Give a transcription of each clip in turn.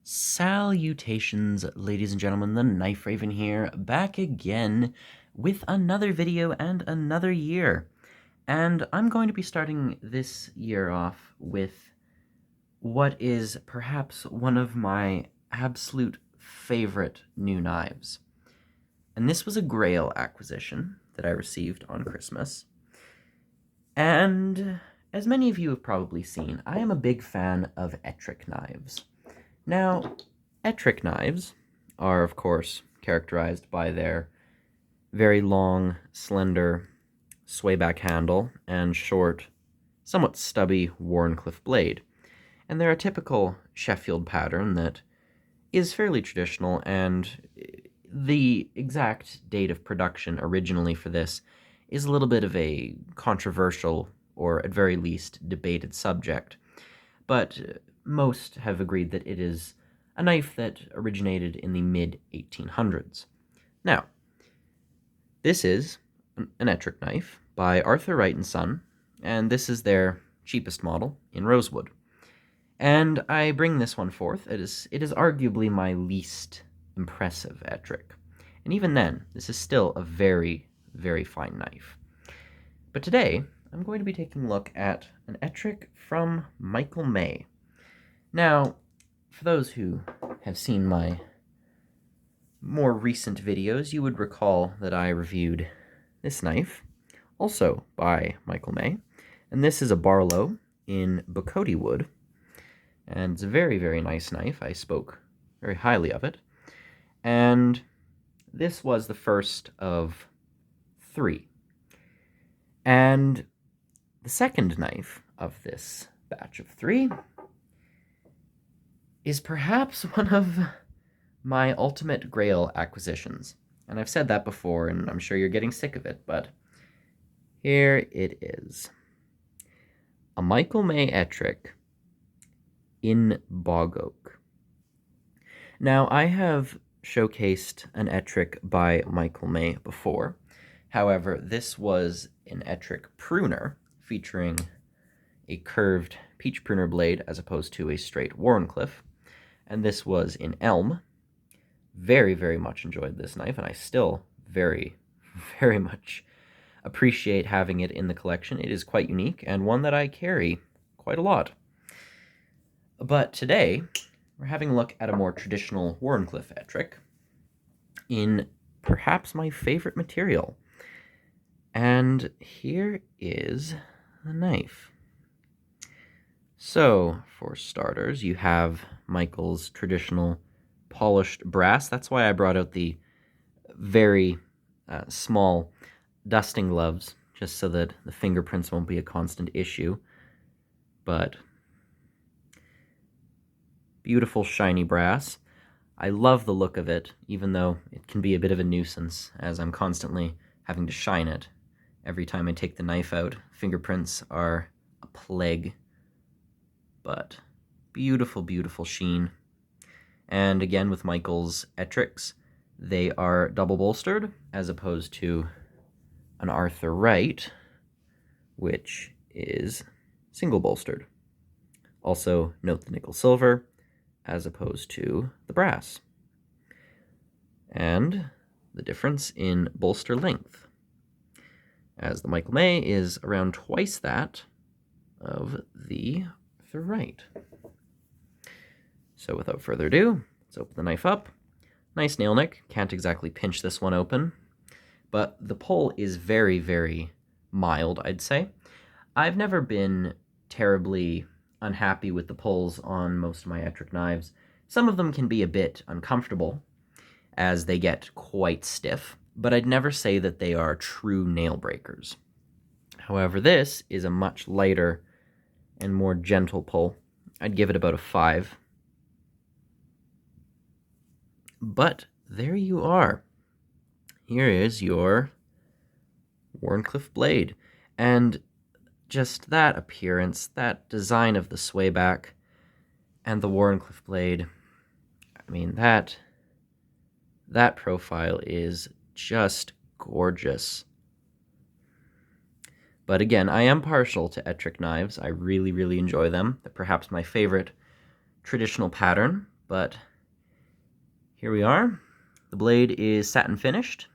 Salutations, ladies and gentlemen, the Knife Raven here, back again with another video and another year. And I'm going to be starting this year off with what is perhaps one of my absolute favorite new knives. And this was a Grail acquisition that I received on Christmas. And as many of you have probably seen, I am a big fan of Ettrick knives. Now, Ettrick knives are, of course, characterized by their very long, slender, swayback handle and short, somewhat stubby Wharncliffe blade. And they're a typical Sheffield pattern that is fairly traditional, and the exact date of production originally for this is a little bit of a controversial, or at very least debated subject. But most have agreed that it is a knife that originated in the mid-1800s. Now, this is an Ettrick knife by Arthur Wright & Son, and this is their cheapest model in rosewood. And I bring this one forth. It is arguably my least impressive Ettrick. And even then, this is still a very, very fine knife. But today, I'm going to be taking a look at an Ettrick from Michael May. Now, for those who have seen my more recent videos, you would recall that I reviewed this knife, also by Michael May, and this is a Barlow in Bocote wood, and it's a very, very nice knife. I spoke very highly of it, and this was the first of 3. And the second knife of this batch of 3 is perhaps one of my ultimate Grail acquisitions. And I've said that before, and I'm sure you're getting sick of it, but here it is. A Michael May Ettrick in Bog Oak. Now, I have showcased an Ettrick by Michael May before. However, this was an Peach-pruner featuring a curved Peach-pruner blade as opposed to a straight Wharncliffe. And this was in elm. Very, very much enjoyed this knife, and I still very, very much appreciate having it in the collection. It is quite unique, and one that I carry quite a lot. But today, we're having a look at a more traditional Wharncliffe Ettrick in perhaps my favorite material. And here is the knife. So, for starters, you have Michael's traditional polished brass. That's why I brought out the very small dusting gloves, just so that the fingerprints won't be a constant issue. But beautiful shiny brass. I love the look of it, even though it can be a bit of a nuisance, as I'm constantly having to shine it. Every time I take the knife out, fingerprints are a plague. But beautiful, beautiful sheen. And again, with Michael's Ettricks, they are double bolstered, as opposed to an Arthur Wright, which is single bolstered. Also, note the nickel silver, as opposed to the brass. And the difference in bolster length, as the Michael May is around twice that of the Arthur Wright. So without further ado, let's open the knife up. Nice nail nick. Can't exactly pinch this one open, but the pull is very, very mild, I'd say. I've never been terribly unhappy with the pulls on most of my Ettrick knives. Some of them can be a bit uncomfortable, as they get quite stiff, but I'd never say that they are true nail breakers. However, this is a much lighter and more gentle pull. I'd give it about a 5. But there you are. Here is your Wharncliffe blade. And just that appearance, that design of the swayback and the Wharncliffe blade, I mean, that profile is just gorgeous. But again, I am partial to Ettrick knives. I really, really enjoy them. They're perhaps my favorite traditional pattern, but here we are. The blade is satin finished,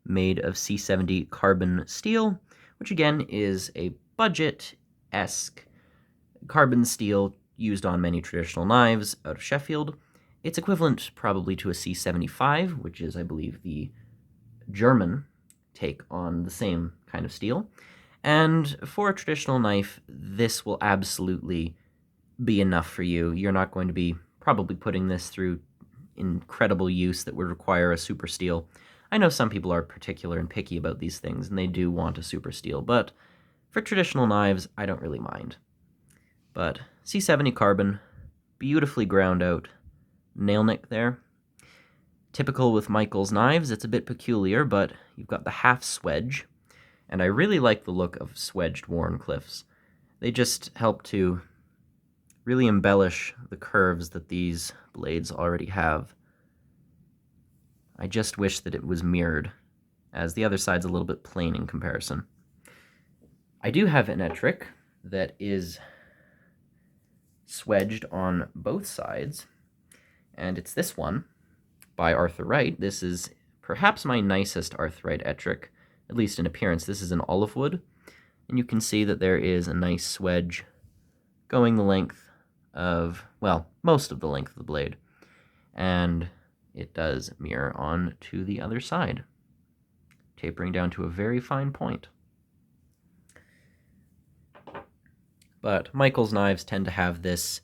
made of C70 carbon steel, which again is a budget-esque carbon steel used on many traditional knives out of Sheffield. It's equivalent probably to a C75, which is, I believe, the German take on the same kind of steel. And for a traditional knife, this will absolutely be enough for you. You're not going to be probably putting this through incredible use that would require a super steel. I know some people are particular and picky about these things, and they do want a super steel, but for traditional knives, I don't really mind. But C70 carbon, beautifully ground out nail nick there. Typical with Michael's knives, it's a bit peculiar, but you've got the half swedge, and I really like the look of swedged Wharncliffes. They just help to really embellish the curves that these blades already have. I just wish that it was mirrored, as the other side's a little bit plain in comparison. I do have an Ettrick that is swedged on both sides, and it's this one by Arthur Wright. This is perhaps my nicest Arthur Wright Ettrick, at least in appearance. This is an olive wood, and you can see that there is a nice swedge going the length of, well, most of the length of the blade, and it does mirror on to the other side, tapering down to a very fine point. But Michael's knives tend to have this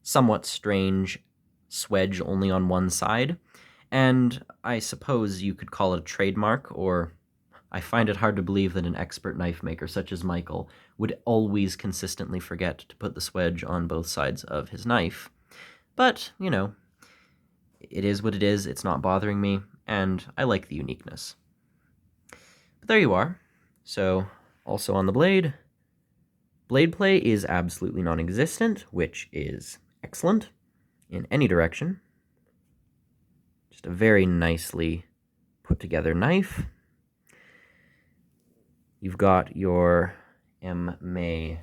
somewhat strange swedge only on one side, and I suppose you could call it a trademark, or I find it hard to believe that an expert knife maker such as Michael would always consistently forget to put the swedge on both sides of his knife. But, you know, it is what it is, it's not bothering me, and I like the uniqueness. But there you are. So, also on the blade, blade play is absolutely non-existent, which is excellent in any direction. Just a very nicely put together knife. You've got your M. May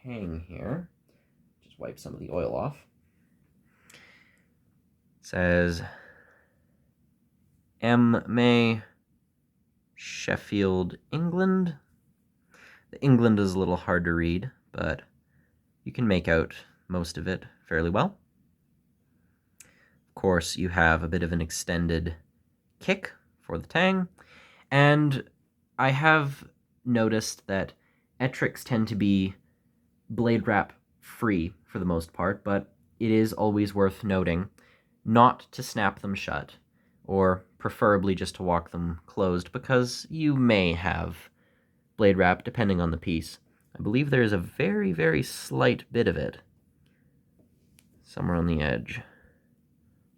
tang here. Just wipe some of the oil off. It says M. May, Sheffield, England. The England is a little hard to read, but you can make out most of it fairly well. Of course, you have a bit of an extended kick for the tang, and I have noticed that Ettricks tend to be blade wrap free for the most part, but it is always worth noting not to snap them shut, or preferably just to walk them closed, because you may have blade wrap depending on the piece. I believe there is a very, very slight bit of it somewhere on the edge,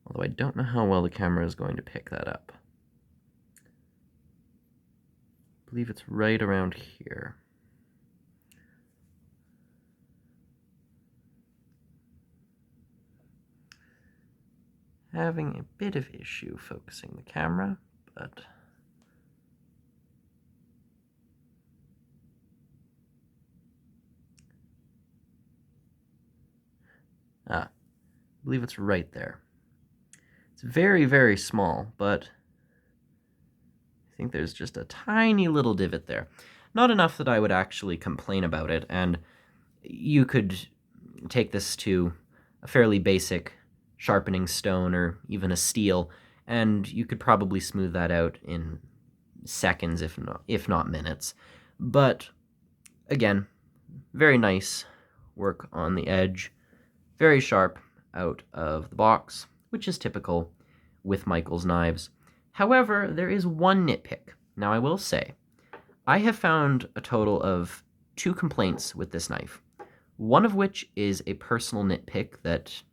although I don't know how well the camera is going to pick that up. I believe it's right around here. Having a bit of issue focusing the camera, but I believe it's right there. It's very, very small, but I think there's just a tiny little divot there. Not enough that I would actually complain about it, and you could take this to a fairly basic sharpening stone or even a steel, and you could probably smooth that out in seconds, if not minutes. But again, very nice work on the edge, very sharp out of the box, which is typical with Michael's knives. However, there is one nitpick. Now, I will say, I have found a total of 2 complaints with this knife, one of which is a personal nitpick that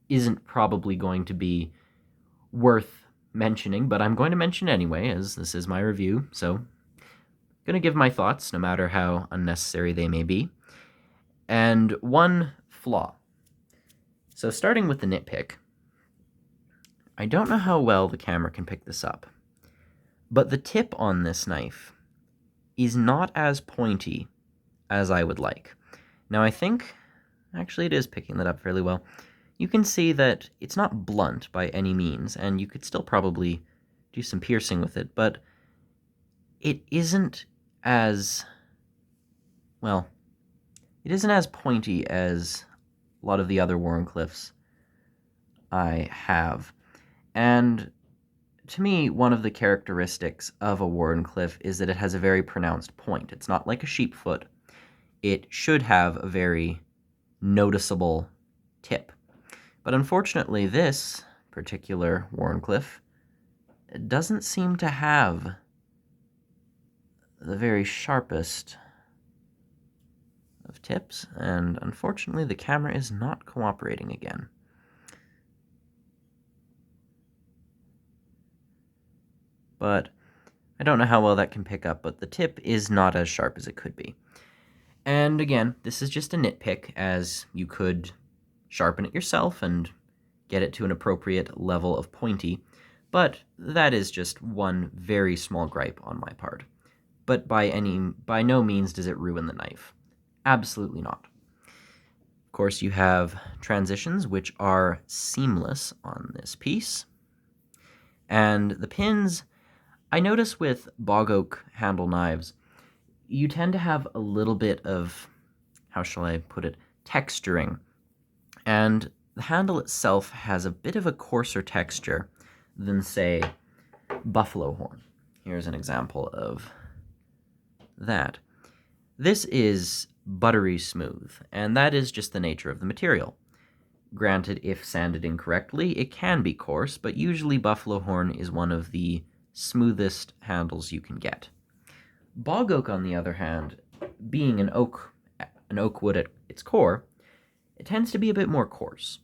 isn't probably going to be worth mentioning, but I'm going to mention anyway, as this is my review, so I'm going to give my thoughts, no matter how unnecessary they may be. And one flaw. So starting with the nitpick, I don't know how well the camera can pick this up, but the tip on this knife is not as pointy as I would like. Now I think, actually it is picking that up fairly well. you can see that it's not blunt by any means, and you could still probably do some piercing with it, but it isn't as, well, it isn't as pointy as a lot of the other Wharncliffes I have. And to me, one of the characteristics of a Wharncliffe is that it has a very pronounced point. It's not like a sheepfoot. It should have a very noticeable tip. But unfortunately, this particular Wharncliffe doesn't seem to have the very sharpest of tips, and unfortunately the camera is not cooperating again. But I don't know how well that can pick up, but the tip is not as sharp as it could be. And again, this is just a nitpick, as you could sharpen it yourself and get it to an appropriate level of pointy, but that is just one very small gripe on my part. But by no means does it ruin the knife. Absolutely not. Of course, you have transitions, which are seamless on this piece. And the pins, I notice with Bog Oak handle knives, you tend to have a little bit of, how shall I put it, texturing. And the handle itself has a bit of a coarser texture than, say, buffalo horn. Here's an example of that. This is buttery smooth, and that is just the nature of the material. Granted, if sanded incorrectly, it can be coarse, but usually buffalo horn is one of the smoothest handles you can get. Bog oak, on the other hand, being an oak wood at its core, it tends to be a bit more coarse.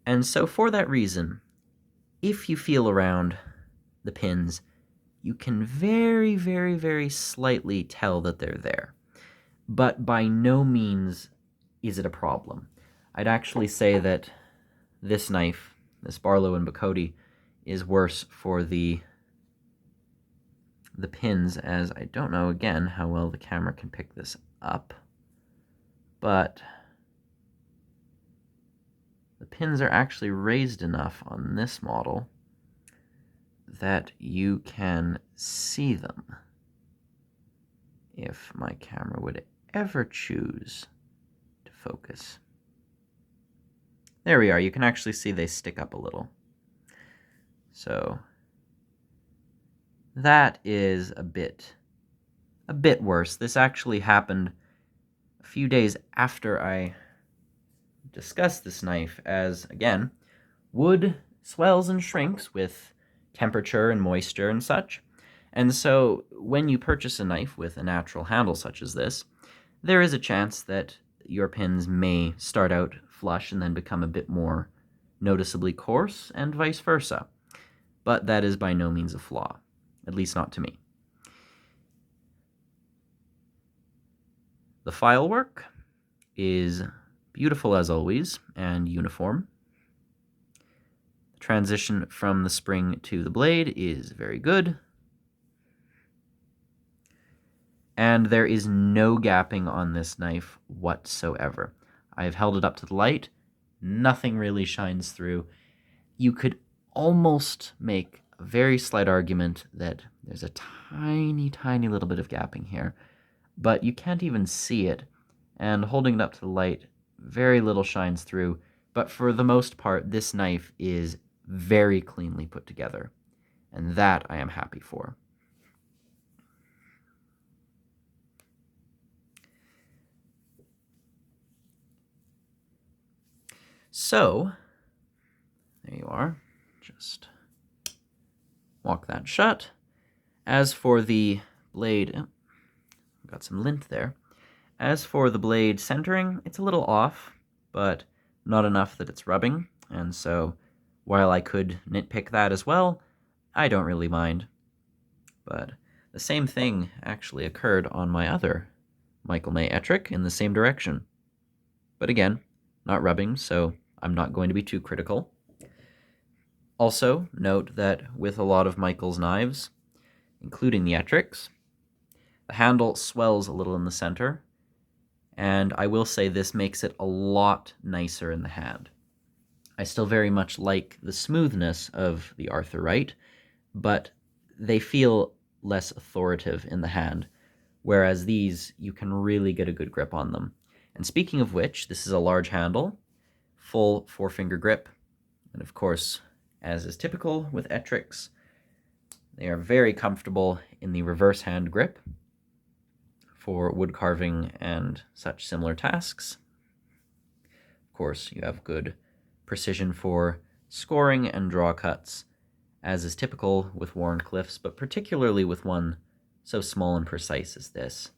And so for that reason, if you feel around the pins, you can very, very, very slightly tell that they're there. But by no means is it a problem. I'd actually say that this knife, this Barlow and Bocote, is worse for the pins, as I don't know, again, how well the camera can pick this up, but the pins are actually raised enough on this model that you can see them if my camera would ever choose to focus. There we are. You can actually see they stick up a little. So that is a bit worse. This actually happened a few days after I discussed this knife, as, again, wood swells and shrinks with temperature and moisture and such. And so when you purchase a knife with a natural handle such as this, there is a chance that your pins may start out flush and then become a bit more noticeably coarse, and vice versa. But that is by no means a flaw, at least not to me. The filework is beautiful as always and uniform. The transition from the spring to the blade is very good. And there is no gapping on this knife whatsoever. I have held it up to the light. Nothing really shines through. You could almost make a very slight argument that there's a tiny, tiny little bit of gapping here, but you can't even see it. And holding it up to the light, very little shines through. But for the most part, this knife is very cleanly put together, and that I am happy for. So, there you are. Just walk that shut. As for the blade, got some lint there. As for the blade centering, it's a little off, but not enough that it's rubbing, and so while I could nitpick that as well, I don't really mind. But the same thing actually occurred on my other Michael May Ettrick in the same direction. But again, not rubbing, so I'm not going to be too critical. Also, note that with a lot of Michael's knives, including the Ettricks, the handle swells a little in the center, and I will say this makes it a lot nicer in the hand. I still very much like the smoothness of the Arthur Wright, but they feel less authoritative in the hand, whereas these, you can really get a good grip on them. And speaking of which, this is a large handle, full 4-finger grip, and of course, as is typical with Ettricks, they are very comfortable in the reverse hand grip for wood carving and such similar tasks. Of course, you have good precision for scoring and draw cuts, as is typical with Wharncliffes, but particularly with one so small and precise as this.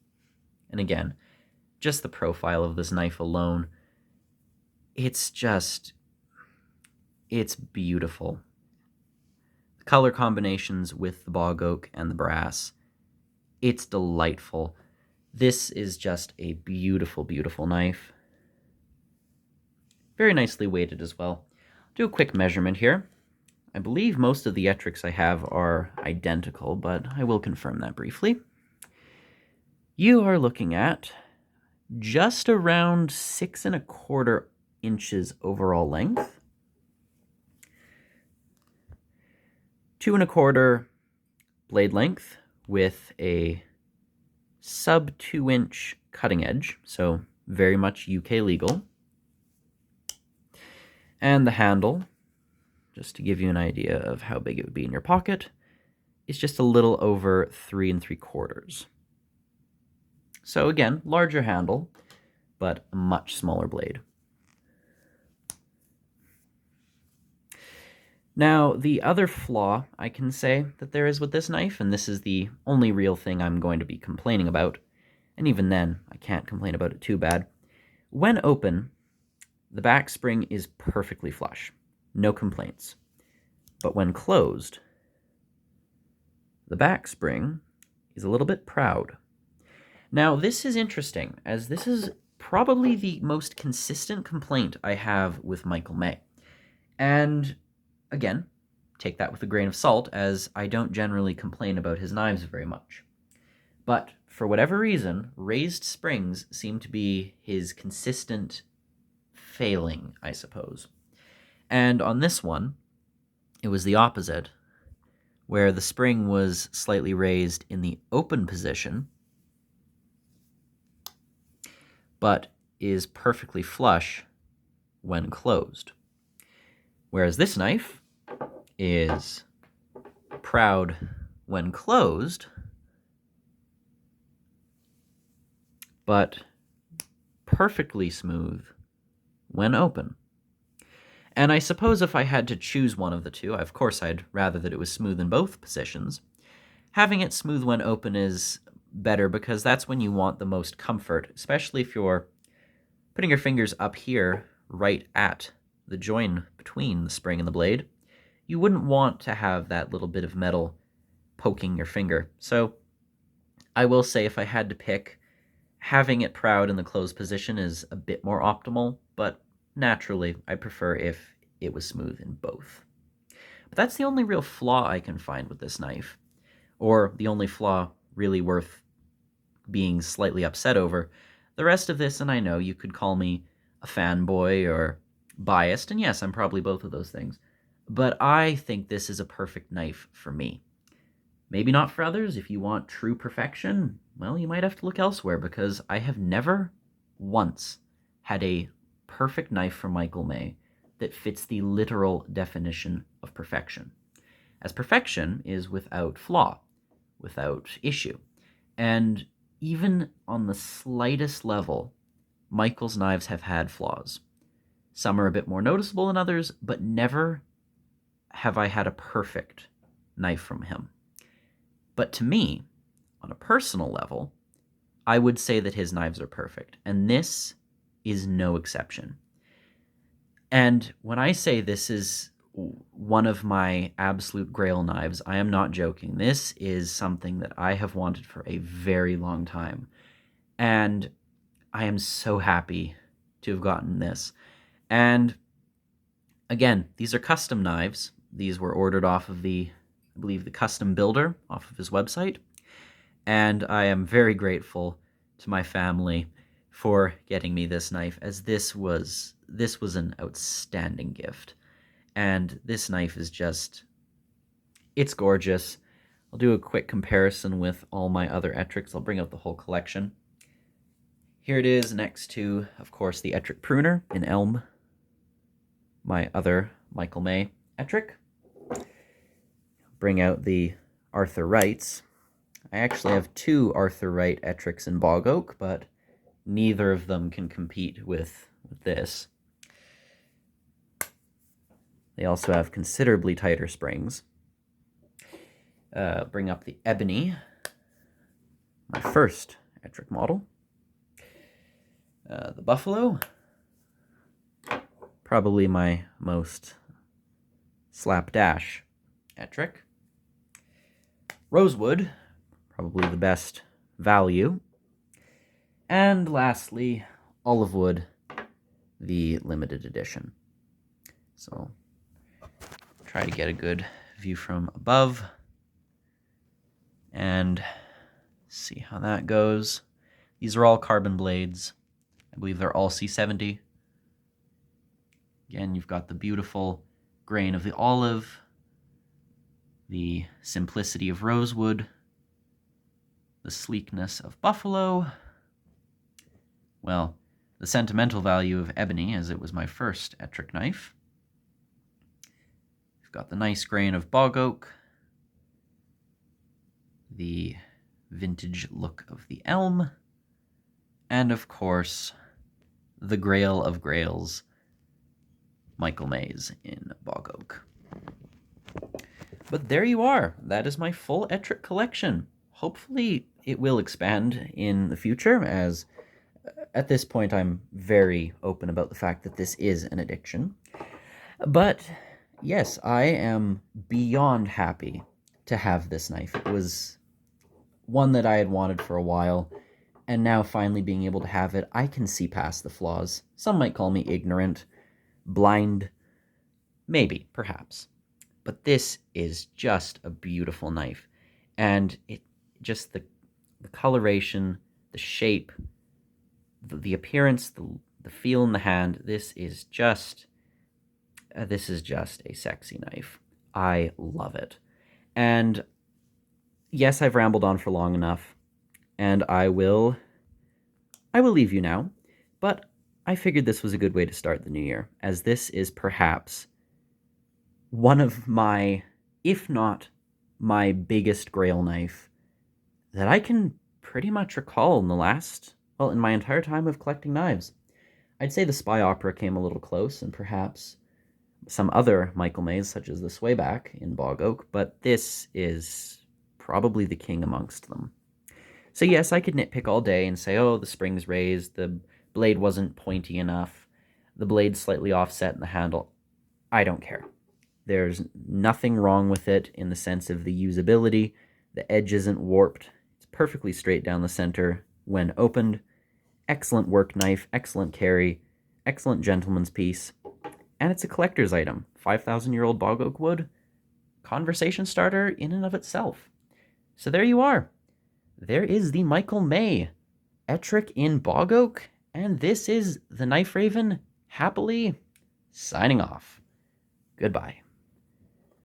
And again, just the profile of this knife alone, it's beautiful. The color combinations with the Bog Oak and the brass, it's delightful. This is just a beautiful, beautiful knife. Very nicely weighted as well. Do a quick measurement here. I believe most of the Ettricks I have are identical, but I will confirm that briefly. You are looking at just around 6¼ inches overall length, 2¼ blade length with a sub 2-inch cutting edge, so very much UK legal. And the handle, just to give you an idea of how big it would be in your pocket, is just a little over 3¾ So again, larger handle, but a much smaller blade. Now, the other flaw I can say that there is with this knife, and this is the only real thing I'm going to be complaining about, and even then, I can't complain about it too bad. When open, the back spring is perfectly flush, no complaints. But when closed, the back spring is a little bit proud. Now, this is interesting, as this is probably the most consistent complaint I have with Michael May. And again, take that with a grain of salt, as I don't generally complain about his knives very much. But for whatever reason, raised springs seem to be his consistent failing, I suppose. And on this one, it was the opposite, where the spring was slightly raised in the open position, but is perfectly flush when closed. Whereas this knife is proud when closed, but perfectly smooth when open. And I suppose if I had to choose one of the two, of course I'd rather that it was smooth in both positions. Having it smooth when open is better because that's when you want the most comfort, especially if you're putting your fingers up here right at the join between the spring and the blade. You wouldn't want to have that little bit of metal poking your finger. So I will say if I had to pick, having it proud in the closed position is a bit more optimal, but naturally I prefer if it was smooth in both. But that's the only real flaw I can find with this knife, or the only flaw really worth being slightly upset over. The rest of this, and I know you could call me a fanboy or biased, and yes, I'm probably both of those things, but I think this is a perfect knife for me. Maybe not for others. If you want true perfection, well, you might have to look elsewhere, because I have never once had a perfect knife from Michael May that fits the literal definition of perfection. As perfection is without flaw, without issue. And even on the slightest level, Michael's knives have had flaws. Some are a bit more noticeable than others, but never have I had a perfect knife from him. But to me, on a personal level, I would say that his knives are perfect, and this is no exception. And when I say this is one of my absolute grail knives, I am not joking. This is something that I have wanted for a very long time, and I am so happy to have gotten this. And again, these are custom knives. These were ordered off of I believe the custom builder off of his website. And I am very grateful to my family for getting me this knife, as this was this was an outstanding gift. And this knife is just, it's gorgeous. I'll do a quick comparison with all my other Ettricks. I'll bring out the whole collection. Here it is next to, of course, the Peach-pruner in elm, my other Michael May Ettrick. Bring out the Arthur Wrights. I actually have two Arthur Wright Ettricks in Bog Oak, but neither of them can compete with this. They also have considerably tighter springs. Bring up the Ebony, my first Ettrick model. The Buffalo, probably my most slapdash Ettrick. Rosewood, probably the best value. And lastly, Olive Wood, the limited edition. So, try to get a good view from above and see how that goes. These are all carbon blades. I believe they're all C70. Again, you've got the beautiful grain of the olive, the simplicity of rosewood, the sleekness of buffalo, well, the sentimental value of ebony, as it was my first Ettrick knife. You've got the nice grain of bog oak, the vintage look of the elm, and of course, the Grail of Grails, Michael May's in Bog Oak. But there you are. That is my full Ettrick collection. Hopefully it will expand in the future, as at this point I'm very open about the fact that this is an addiction. But yes, I am beyond happy to have this knife. It was one that I had wanted for a while, and now finally being able to have it, I can see past the flaws. Some might call me ignorant, blind, maybe, perhaps. But this is just a beautiful knife. And it just the coloration, the shape, the appearance, the feel in the hand, this is just a sexy knife. I love it. And yes, I've rambled on for long enough, and I will leave you now, but I figured this was a good way to start the new year, as this is perhaps one of my, if not my biggest Grail knife that I can pretty much recall in in my entire time of collecting knives. I'd say the Spy Opera came a little close, and perhaps some other Michael Mays, such as the Swayback in Bog Oak, but this is probably the king amongst them. So yes, I could nitpick all day and say, oh, the spring's raised, the blade wasn't pointy enough, the blade's slightly offset in the handle. I don't care. There's nothing wrong with it in the sense of the usability. The edge isn't warped. It's perfectly straight down the center when opened. Excellent work knife, excellent carry, excellent gentleman's piece. And it's a collector's item. 5,000-year-old bog oak wood. Conversation starter in and of itself. So there you are. There is the Michael May Ettrick in Bog Oak, and this is the Knife Raven happily signing off. Goodbye.